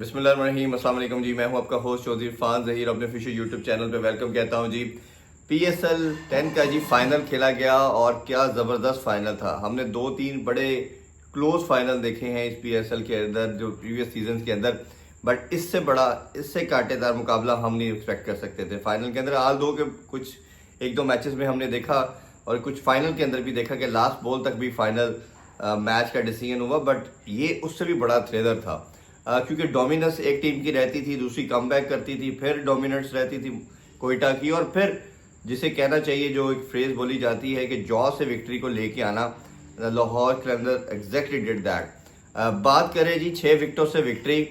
बिस्मिल्लाहिर्रहमानिर्रहीम, अस्सलाम वालेकुम जी। मैं हूं आपका होस्ट चौधरी फान ज़हीर, अपने ऑफिशियल यूट्यूब चैनल पे वेलकम कहता हूं जी। PSL 10 का जी फाइनल खेला गया और क्या ज़बरदस्त फाइनल था। हमने 2-3 बड़े क्लोज फाइनल देखे हैं इस PSL के अंदर जो प्रीवियस सीजन के अंदर, बट इससे बड़ा, इससे कांटेदार मुकाबला हम नहीं एक्सपेक्ट कर सकते थे। फाइनल के अंदर आल दो के कुछ एक दो मैचेस में हमने देखा और कुछ फाइनल के अंदर भी देखा कि लास्ट बॉल तक भी फाइनल मैच का डिसीजन हुआ, बट ये उससे भी बड़ा थ्रिलर था। क्योंकि डोमिनेंस एक टीम की रहती थी, दूसरी कमबैक करती थी, फिर डोमिनेंस रहती थी कोयटा की, और फिर जिसे कहना चाहिए, जो एक फ्रेज बोली जाती है कि जॉ से विक्ट्री को लेके आना, लाहौर के अंदर एग्जैक्टली डिड दैट। बात करें जी 6 विकेटों से विक्ट्री,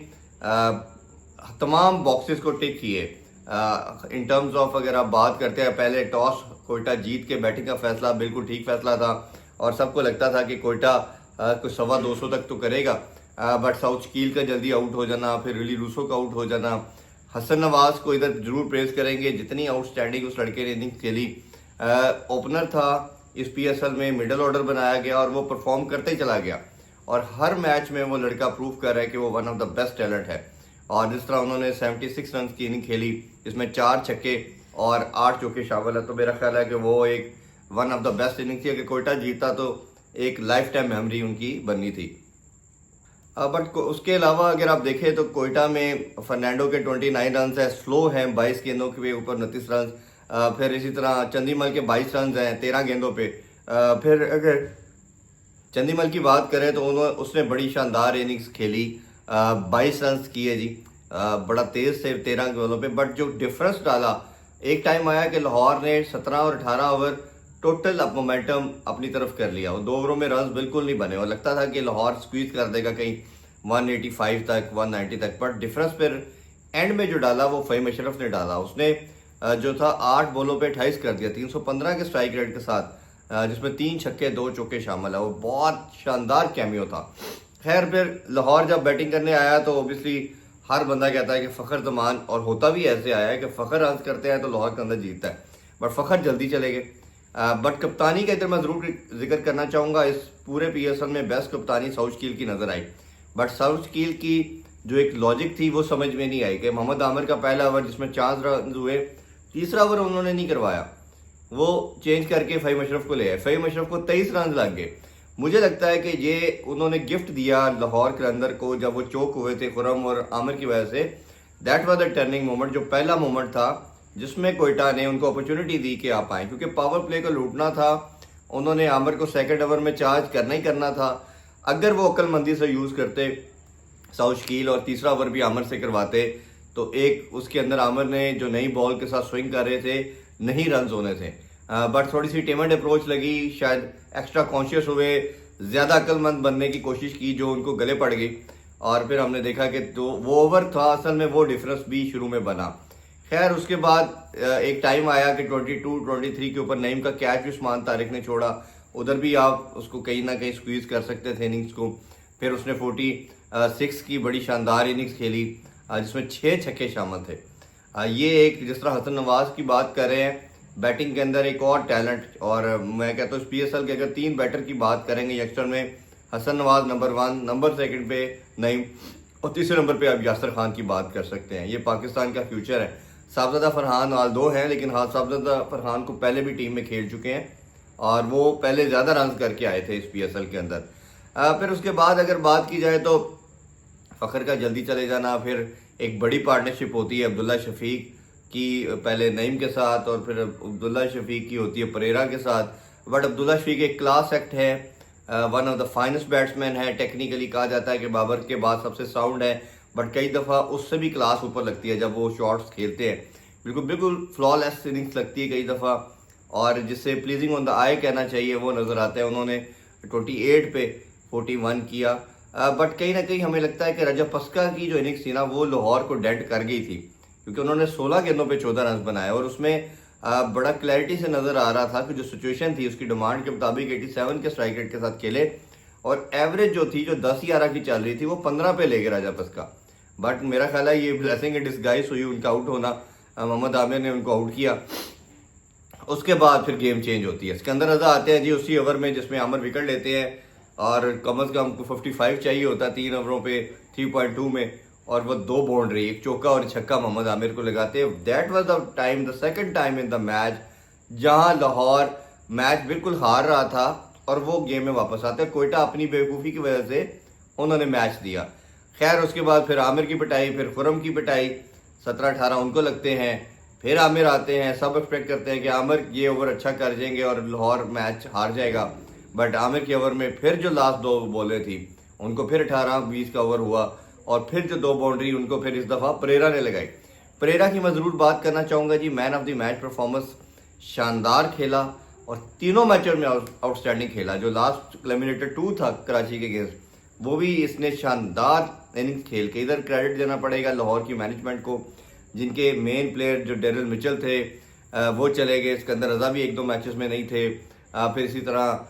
तमाम बॉक्सेस को टिक किए। इन टर्म्स ऑफ अगर आप बात करते हैं, पहले टॉस कोयटा जीत के बैटिंग का फैसला बिल्कुल ठीक फैसला था और सबको लगता था कि कोयटा कुछ 225 तक तो करेगा, बट साउथ कील का जल्दी आउट हो जाना, फिर रिली रूसो का आउट हो जाना। हसन नवाज को इधर जरूर प्रेस करेंगे, जितनी आउटस्टैंडिंग उस लड़के ने इनिंग्स खेली। ओपनर था इस PSL में, मिडल ऑर्डर बनाया गया और वो परफॉर्म करते ही चला गया और हर मैच में वो लड़का प्रूव कर रहा है कि वो one of the best talent है। और जिस तरह उन्होंने 76 रन की इनिंग खेली, जिसमें 4 छक्के और 8 चौके शामिल है, तो मेरा ख्याल है कि वो एक one of the best inning थी। अगर कोयटा जीता तो एक लाइफ टाइम मेमोरी उनकी बननी थी। बट उसके अलावा अगर आप देखें तो कोयटा में फर्नांडो के 29 रन है, स्लो हैं 22 गेंदों के ऊपर 29 रन। फिर इसी तरह चंदीमल के 22 रन हैं 13 गेंदों पे। फिर अगर चंदीमल की बात करें तो उसने बड़ी शानदार इनिंग्स खेली, 22 रन किए जी, बड़ा तेज से 13 गेंदों पे। बट जो डिफरेंस डाला, एक टाइम आया कि लाहौर ने 17 और 18 ओवर टोटल अप मोमेंटम अपनी तरफ कर लिया और 2 ओवरों में रन बिल्कुल नहीं बने और लगता था कि लाहौर स्क्वीज कर देगा कहीं 185 तक 190 तक। बट डिफरेंस फिर एंड में जो डाला वो फ़हीम अशरफ ने डाला। उसने जो था 8 बॉलों पे 28 कर दिया 315 के स्ट्राइक रेट के साथ, जिसमें 3 छक्के 2 चौके शामिल है। वो बहुत शानदार कैमियो था। खैर फिर लाहौर जब बैटिंग करने आया तो ओबियसली हर बंदा कहता है कि फ़खर जमान, और होता भी ऐसे आया है कि फ़खर रन करते हैं तो लाहौर के अंदर जीतता है, बट फ़खर जल्दी चले गए। बट कप्तानी का इधर मैं जरूर जिक्र करना चाहूँगा। इस पूरे PSL में बेस्ट कप्तानी साउथ कील की नज़र आई, बट साउथ कील की जो एक लॉजिक थी वो समझ में नहीं आई कि मोहम्मद आमिर का पहला ओवर जिसमें 4 रन हुए, तीसरा ओवर उन्होंने नहीं करवाया, वो चेंज करके फ़हीम अशरफ को ले आए। फ़हीम अशरफ को 23 रन लग गए। मुझे लगता है कि ये उन्होंने गिफ्ट दिया लाहौर के अंदर को जब वो चौक हुए थे खुरम और आमिर की वजह से। That was the turning moment, जो पहला मोमेंट था जिसमें कोयटा ने उनको अपॉर्चुनिटी दी कि आप आए, क्योंकि पावर प्ले को लूटना था। उन्होंने आमिर को सेकंड ओवर में चार्ज करना ही करना था। अगर वो अक्लमंदी से यूज़ करते साउथ कील और तीसरा ओवर भी आमिर से करवाते तो एक उसके अंदर आमिर ने जो नई बॉल के साथ स्विंग कर रहे थे, नहीं रन होने थे। बट थोड़ी सी टेमेंट अप्रोच लगी, शायद एक्स्ट्रा कॉन्शियस हुए, ज़्यादा अक्लमंद बनने की कोशिश की जो उनको गले पड़ गई। और फिर हमने देखा कि तो वो ओवर था असल में, वो डिफरेंस भी शुरू में बना। खैर उसके बाद एक टाइम आया कि 22-23 के ऊपर नईम का कैच भी उस्मान तारिक ने छोड़ा, उधर भी आप उसको कहीं ना कहीं स्क्वीज कर सकते थे इनिंग्स को। फिर उसने 46 की बड़ी शानदार इनिंग्स खेली, जिसमें 6 छक्के शामिल थे। ये एक, जिस तरह हसन नवाज की बात कर रहे हैं, बैटिंग के अंदर एक और टैलेंट। और मैं कहता हूँ PSL के अगर 3 बैटर की बात करेंगे यंगस्टर में, हसन नवाज नंबर 1, नंबर 2 पे नईम और तीसरे नंबर पे आप यासर खान की बात कर सकते हैं। ये पाकिस्तान का फ्यूचर है। साहबजादा फरहान आल 2 हैं, लेकिन हाँ, साहबजादा फरहान को पहले भी टीम में खेल चुके हैं और वो पहले ज़्यादा रन करके आए थे इस PSL के अंदर। फिर उसके बाद अगर बात की जाए तो फ़खर का जल्दी चले जाना, फिर एक बड़ी पार्टनरशिप होती है अब्दुल्ला शफीक की, पहले नईम के साथ और फिर अब्दुल्ला शफीक की होती है परेरा के साथ। बट अब्दुल्ला शफीक एक क्लास एक्ट है, one of the finest batsman है। टेक्निकली कहा जाता है कि बाबर के बाद सबसे साउंड है, बट कई दफ़ा उससे भी क्लास ऊपर लगती है जब वो शॉट्स खेलते हैं। बिल्कुल बिल्कुल फ्लॉलेस इनिंग्स लगती है कई दफ़ा, और जिससे प्लीजिंग ऑन द आई कहना चाहिए वो नज़र आता है। उन्होंने 28 पे 41 किया। बट कहीं ना कहीं हमें लगता है कि रजब पस्का की जो इनिंग्स थी ना, वो लाहौर को डेंट कर गई थी, क्योंकि उन्होंने 16 गेंदों पे 14 रन बनाए और उसमें बड़ा क्लैरिटी से नज़र आ रहा था कि जो सिचुएशन थी उसकी डिमांड के मुताबिक 87 के स्ट्राइक रेट के साथ खेले और एवरेज जो थी, जो 10-11 की चल रही थी, वो 15 पे ले गए राजा पस्का। बट मेरा ख्याल है ये ब्लेसिंग इन डिस्गाइज हुई उनका आउट होना। मोहम्मद आमिर ने उनको आउट किया, उसके बाद फिर गेम चेंज होती है। सिकंदर रजा आते हैं जी उसी ओवर में जिसमें आमिर विकेट लेते हैं और कम अज़ कम 55 चाहिए होता है 3 ओवरों पे 3.2 में, और वो 2 बाउंड्री, एक चौका और छक्का मोहम्मद आमिर को लगाते हैं। That was the time, the second time in the match जहां लाहौर मैच बिल्कुल हार रहा था और वो गेम में वापस आते। कोयटा अपनी बेवकूफ़ी की वजह से उन्होंने मैच दिया। खैर उसके बाद फिर आमिर की पिटाई, फिर खुरम की पिटाई, 17-18 उनको लगते हैं, फिर आमिर आते हैं। सब एक्सपेक्ट करते हैं कि आमिर ये ओवर अच्छा कर जाएंगे और लाहौर मैच हार जाएगा, बट आमिर के ओवर में फिर जो लास्ट 2 बॉलें थी उनको फिर 18-20 का ओवर हुआ और फिर जो 2 बाउंड्री उनको फिर इस दफ़ा परेरा ने लगाई। परेरा की मैं ज़रूर बात करना चाहूँगा जी। Man of the match performance, शानदार खेला और तीनों मैचों में आउटस्टैंडिंग खेला। जो लास्ट एलिमिनेटर 2 था कराची के अगेंस्ट, वो भी इसने शानदार इनिंग्स खेल के, इधर क्रेडिट देना पड़ेगा लाहौर की मैनेजमेंट को, जिनके मेन प्लेयर जो डेरिल मिचेल थे वो चले गए। सिकंदर रजा भी 1-2 मैचेस में नहीं थे। फिर इसी तरह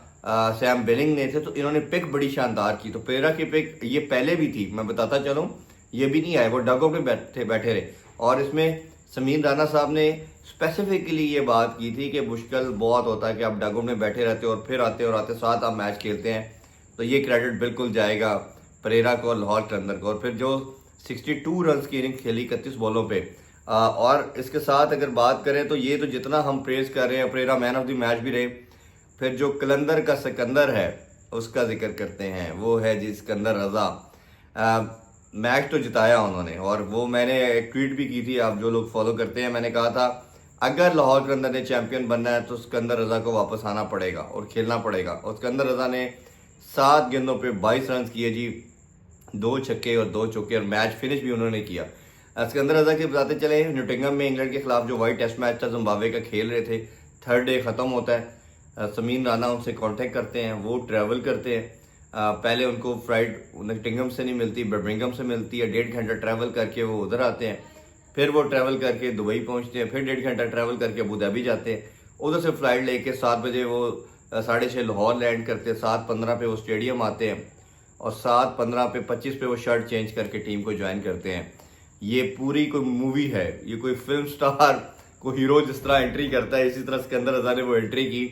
सैम बेलिंग नहीं थे, तो इन्होंने पिक बड़ी शानदार की। तो पेरेरा की पिक ये पहले भी थी, मैं बताता चलूँ, ये भी नहीं आए, वो डगो पे बैठे रहे। और इसमें समीर राना साहब ने स्पेसिफिकली ये बात की थी कि मुश्किल बहुत होता है कि आप डगो में बैठे रहते हो और फिर आते साथ आप मैच खेलते हैं, तो ये क्रेडिट बिल्कुल जाएगा परेरा को और लाहौर कलंदर को। और फिर जो 62 रन की इनिंग खेली 31 बॉलों पे, और इसके साथ अगर बात करें तो ये तो जितना हम प्रेज कर रहे हैं, Perera man of the match भी रहे। फिर जो कलंदर का सिकंदर है उसका जिक्र करते हैं, वो है जी सिकंदर रजा। मैच तो जिताया उन्होंने, और वो मैंने एक ट्वीट भी की थी, आप जो लोग फॉलो करते हैं, मैंने कहा था अगर लाहौर कलंदर ने चैंपियन बनना है तो सिकंदर रजा को वापस आना पड़ेगा और खेलना पड़ेगा। और सिकंदर रजा ने 7 गेंदों पे 22 रन किए जी, 2 छक्के और 2 चौके, और मैच फिनिश भी उन्होंने किया। सिकंदर रजा की बताते चले, न्यूटिंगम में इंग्लैंड के खिलाफ जो वाइट टेस्ट मैच था जिम्बाब्वे का खेल रहे थे, 3rd डे ख़त्म होता है। समीर राना उनसे कांटेक्ट करते हैं, वो ट्रैवल करते हैं। पहले उनको फ्लाइट न्यूटिंगम से नहीं मिलती, बर्मिंघम से मिलती है। 1.5 घंटा ट्रैवल करके वो उधर आते हैं, फिर वो ट्रैवल करके दुबई पहुंचते हैं, फिर 1.5 घंटा ट्रैवल करके अबू धाबी जाते हैं। उधर से फ्लाइट लेके 7 बजे वो 6:30 लाहौर लैंड करते हैं। 7:15 पे वो स्टेडियम आते हैं और 7:15 पे 25 पे वो शर्ट चेंज करके टीम को ज्वाइन करते हैं। ये पूरी कोई मूवी है, ये कोई फिल्म स्टार को हीरो जिस तरह एंट्री करता है, इसी तरह सिकंदर रजा ने वो एंट्री की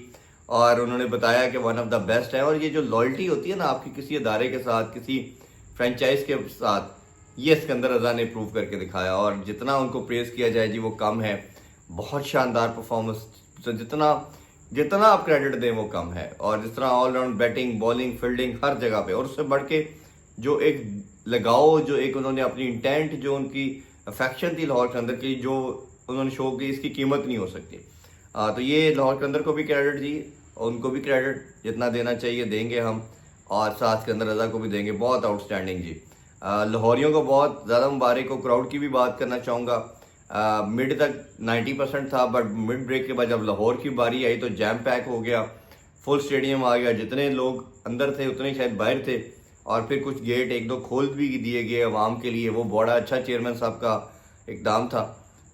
और उन्होंने बताया कि वन ऑफ द बेस्ट है। और ये जो लॉयल्टी होती है ना आपकी किसी अदारे के साथ, किसी फ्रेंचाइज के साथ, ये सिकंदर रजा ने प्रूव करके दिखाया। और जितना उनको प्रेज किया जाए जी वो कम है। बहुत शानदार परफॉर्मेंस, तो जितना आप क्रेडिट दें वो कम है। और जिस तरह ऑलराउंड बैटिंग, बॉलिंग, फील्डिंग हर जगह पे, और उससे बढ़ के जो एक लगाओ, जो एक उन्होंने अपनी इंटेंट, जो उनकी अफेक्शन थी लाहौर के अंदर की, जो उन्होंने शो की, इसकी कीमत नहीं हो सकती। तो ये लाहौर के अंदर को भी क्रेडिट दी, उनको भी क्रेडिट जितना देना चाहिए देंगे हम, और साथ के अंदर रजा को भी देंगे। बहुत आउटस्टैंडिंग जी। लाहौरियों को बहुत ज़्यादा मुबारक हो। क्राउड की भी बात करना चाहूँगा। मिड तक 90% था, बट मिड ब्रेक के बाद जब लाहौर की बारी आई तो जैम पैक हो गया, फुल स्टेडियम आ गया। जितने लोग अंदर थे उतने शायद बाहर थे, और फिर कुछ गेट 1-2 खोल भी दिए गए अवाम के लिए। वो बड़ा अच्छा चेयरमैन साहब का इकदाम था।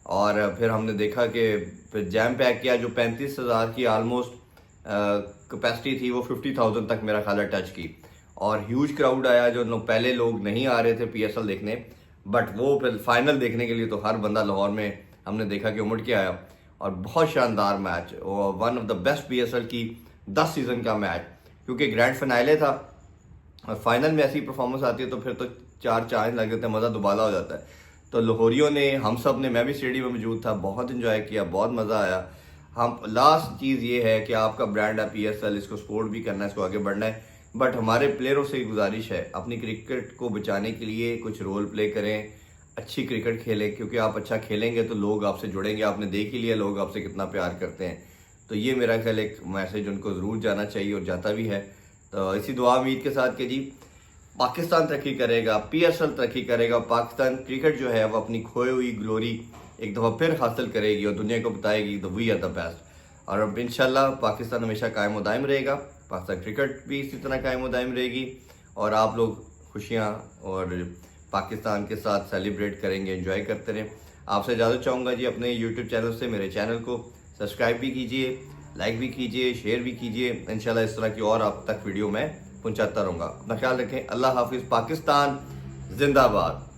और फिर हमने देखा कि फिर जैम पैक किया, जो 35,000 की आलमोस्ट कैपेसिटी थी वो 50,000 तक मेरा ख्याल है टच की। और ह्यूज क्राउड आया, जो पहले लोग नहीं आ रहे थे PSL देखने, बट वो फिर फाइनल देखने के लिए तो हर बंदा लाहौर में हमने देखा कि उमड़ के आया। और बहुत शानदार match, one of the best PSL की 10 सीजन का मैच, क्योंकि ग्रैंड फिनाले था और फाइनल में ऐसी परफॉर्मेंस आती है तो फिर तो 4 चांद लग जाते हैं, मज़ा दुबाला हो जाता है। तो लाहौरियों ने, हम सब ने, मैं भी स्टेडियम में मौजूद था, बहुत इंजॉय किया, बहुत मज़ा आया। हम लास्ट चीज़ ये है कि आपका ब्रांड है PSL, इसको सपोर्ट भी करना है, इसको आगे बढ़ना है, बट हमारे प्लेयरों से गुजारिश है अपनी क्रिकेट को बचाने के लिए कुछ रोल प्ले करें, अच्छी क्रिकेट खेलें, क्योंकि आप अच्छा खेलेंगे तो लोग आपसे जुड़ेंगे। आपने देख ही लिया लोग आपसे कितना प्यार करते हैं। तो ये मेरा ख्याल एक मैसेज उनको ज़रूर जाना चाहिए और जाता भी है। तो इसी दुआ उम्मीद के साथ कि जी पाकिस्तान तरक्की करेगा, PSL तरक्की करेगा, पाकिस्तान क्रिकेट जो है वो अपनी खोई हुई ग्लोरी एक दफ़ा फिर हासिल करेगी और दुनिया को बताएगी that we are the best. और अब इंशाल्लाह पाकिस्तान हमेशा कायम दायम रहेगा, पाकिस्तान क्रिकेट भी इसी तरह कायम दायम रहेगी, और आप लोग खुशियाँ और पाकिस्तान के साथ सेलिब्रेट करेंगे, एंजॉय करते रहें। आपसे इजाज़त चाहूँगा जी अपने यूट्यूब चैनल से। मेरे चैनल को सब्सक्राइब भी कीजिए, लाइक भी कीजिए, शेयर भी कीजिए। इंशाल्लाह इस तरह की और आप तक वीडियो मैं पहुँचाता रहूँगा। अपना ख्याल रखें। अल्लाह हाफिज़। पाकिस्तान जिंदाबाद।